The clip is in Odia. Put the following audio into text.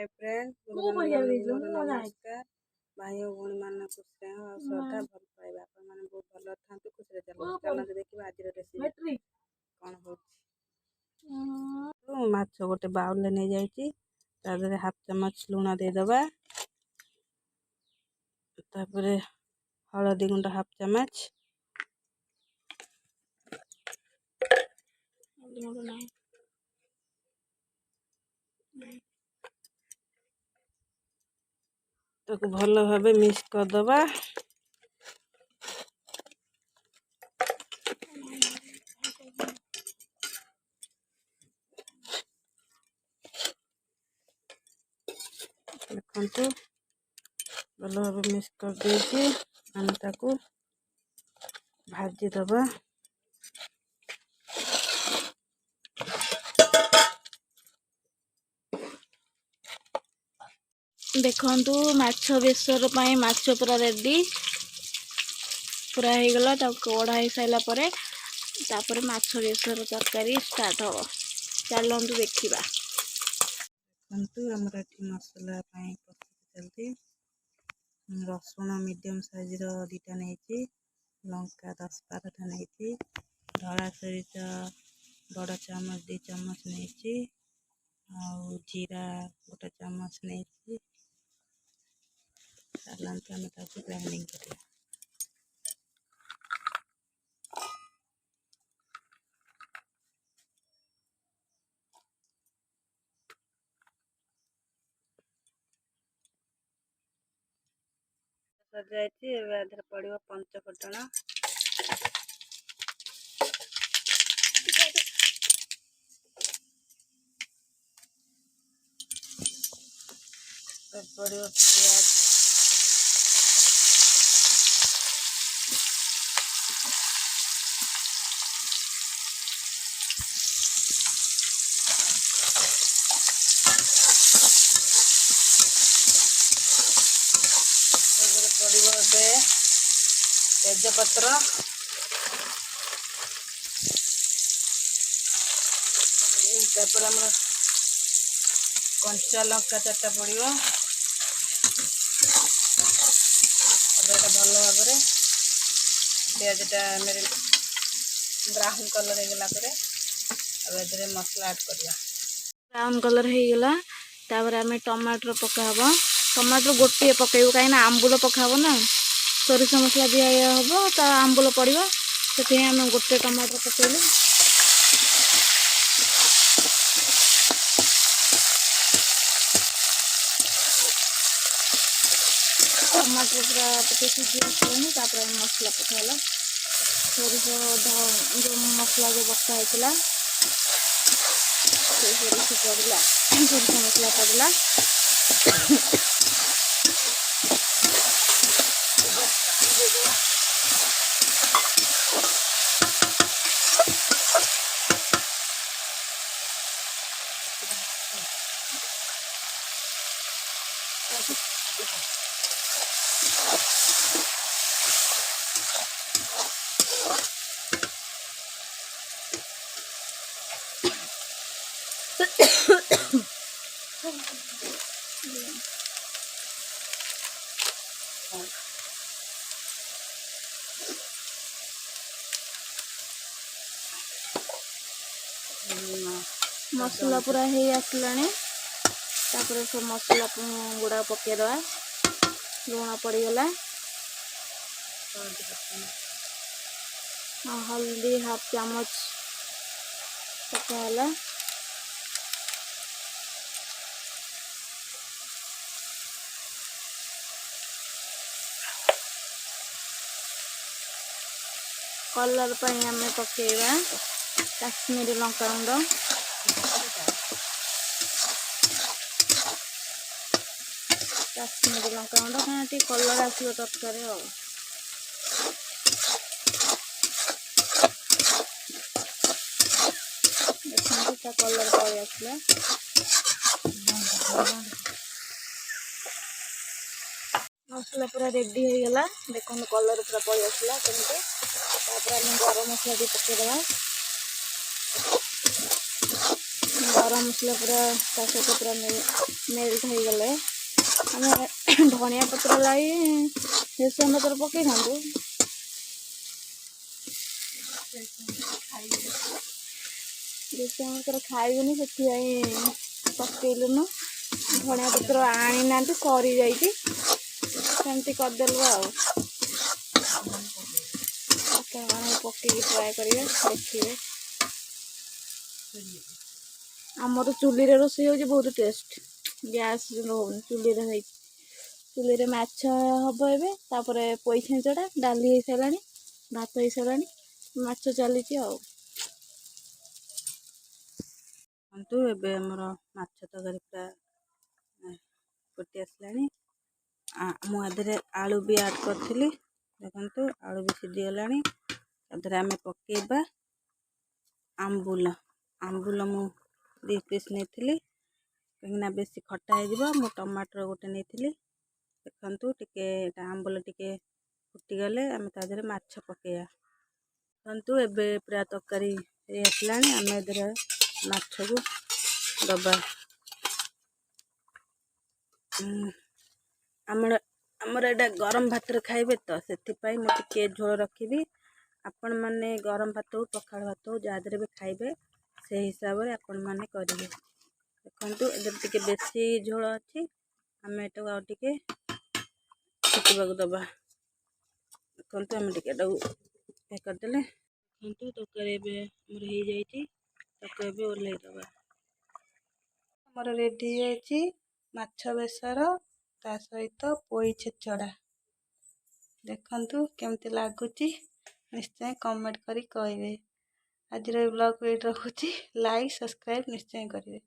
हाय फ्रेंड नमस्कार भाई और भौणी मान खुश रह और श्रद्धा भल पाइबा अपन माने बहुत भल था खुश चलते देखिए आज रेसिपी कौन हो माछ गोटे बाउल नहीं जाइए तादरे हाफ चम्मच लुण देदबा तापरे हलदी गुंड हाफ चम्मच ताको भल भाव मिक्स करदबा देखु भल भाव मिक्स कर देके हम ताको भाजी दबा देखंतु माछ बेसर पाई माछ पूरा रेडी पूरा हो गला कड़ा हो सारा पर तापर माछ बेसर तरकारी स्टार्ट हो चलतु देखा हमर मसला चलती रसुण मीडियम साइज दुटा नहीं लंका 10-12टा नहीं धड़ा सरिष बड़ चामच 2 चामच नहीं जीरा गोटे चामच नहीं चलते आम ग्राइंडिंग कर सजाई पड़ो पंचफुटण पड़ो प्याज पड़ो तेजपत्र कंचा लंका 4टा पड़ो भल भाव पियाजटा मेरे ब्राउन कलर हो गला मसला ऐड कर ब्राउन कलर हो गला आम टमाटर पकाब टमाटर गोटे पकेबू कहीं आंबुल पकाब ना सोरिष मसला दिया हम तो आंबुल पड़ो से आम गोटे टमाटर पकेलु टमाटर पूरा टे सीझी आसलानी मसला पकाला सोरिष जो मसला जो बसा होता सोरिष पड़ा सोरिष मसला पड़ा मसला पूरा हो आसलानी सब मसला गुड़ा पकेदवा लुण पड़गला हल्दी हाफ चामच पकाला कलर पर आम पकेवा काश्मीरी लंका गुंड काश्मीरी लंका गुंड कहीं कलर आसो तरकारी देखते कलर पड़े आसला मसला पूरा रेडी हो गला देखो कलर पूरा पड़े आसला कमी गरम मसला भी पकईदे ଗରମ ମସଲା ପୁରା ତା ସହିତ ପୁରା ମେଲ୍ଟ ହେଇଗଲେ ଆମେ ଧନିଆ ପତ୍ର लाई ଭେସୁଙ୍ଗା ପତ୍ର ପକେଇଥାନ୍ତୁ। ଭେସୁଙ୍ଗା ପତ୍ର ଖାଇବୁନି ସେଥିପାଇଁ ପକେଇଲୁନୁ। ଧନିଆ ପତ୍ର ଆଣିନାହାନ୍ତି ସରିଯାଇଛି ସେମିତି କରିଦେଲୁ ଆଉ। ପକେଇକି ଟ୍ରାଏ କରିବେ ଦେଖିବେ। ଆମର ଚୁଲିରେ ରୋଷେଇ ହେଉଛି ବହୁତ ଟେଷ୍ଟ। ଗ୍ୟାସ୍ ହଉନି ଚୁଲିରେ ହେଇଛି। ଚୁଲିରେ ମାଛ ହବ ଏବେ, ତାପରେ ପୋଇ ଛେଞ୍ଚଡ଼ା, ଡାଲି ହେଇସାରିଲାଣି, ଭାତ ହେଇସାରିଲାଣି, ମାଛ ଚାଲିଛି ଆଉ। ଦେଖନ୍ତୁ ଏବେ ଆମର ମାଛ ତରକାରୀ ପୁରା ଫୁଟି ଆସିଲାଣି। ମୁଁ ଆଦେହରେ ଆଳୁ ବି ଆଡ଼୍ କରିଥିଲି। ଦେଖନ୍ତୁ ଆଳୁ ବି ସିଝିଗଲାଣି। ତାଦେହରେ ଆମେ ପକେଇବା ଆମ୍ବୁଲ। ମୁଁ 2 ପିସ୍ ନେଇଥିଲି କାହିଁକିନା ବେଶୀ ଖଟା ହେଇଯିବ। ମୁଁ ଟମାଟର ଗୋଟେ ନେଇଥିଲି। ଦେଖନ୍ତୁ ଟିକେ ଆମ୍ବୁଲ ଟିକେ ଫୁଟିଗଲେ ଆମେ ତା ଦେହରେ ମାଛ ପକେଇବା। ଦେଖନ୍ତୁ ଏବେ ପୁରା ତରକାରୀ ହେଇ ଆସିଲାଣି। ଆମେ ଏଥିରେ ମାଛକୁ ଦବା। ଆମର ଏଇଟା ଗରମ ଭାତରେ ଖାଇବେ ତ ସେଥିପାଇଁ ମୁଁ ଟିକେ ଝୋଳ ରଖିବି। ଆପଣମାନେ ଗରମ ଭାତ ହଉ ପଖାଳ ଭାତ ହଉ ଯାହା ଦେହରେ ବି ଖାଇବେ ସେହି ହିସାବରେ ଆପଣମାନେ କରିବେ। ଦେଖନ୍ତୁ ଏଥିରେ ଟିକେ ବେଶୀ ଝୋଳ ଅଛି। ଆମେ ଏଟାକୁ ଆଉ ଟିକେ ଫୁଟିବାକୁ ଦେବା। ଦେଖନ୍ତୁ ଆମେ ଟିକେ ଏଟାକୁ ଇଏ କରିଦେଲେ। ଦେଖନ୍ତୁ ତରକାରୀ ଏବେ ଆମର ହେଇଯାଇଛି। ତାକୁ ଏବେ ଓହ୍ଲେଇ ଦେବା। ଆମର ରେଡ଼ି ହେଇଯାଇଛି ମାଛ ବେସର ତା ସହିତ ପୋଇ ଛେଞ୍ଚଡ଼ା। ଦେଖନ୍ତୁ କେମିତି ଲାଗୁଛି ନିଶ୍ଚୟ କମେଣ୍ଟ କରି କହିବେ। ଆଜିର ବ୍ଲଗ୍ ଏଇଠି ରଖୁଛି। ଲାଇକ୍ ସବସ୍କ୍ରାଇବ୍ ନିଶ୍ଚୟ କରିବେ।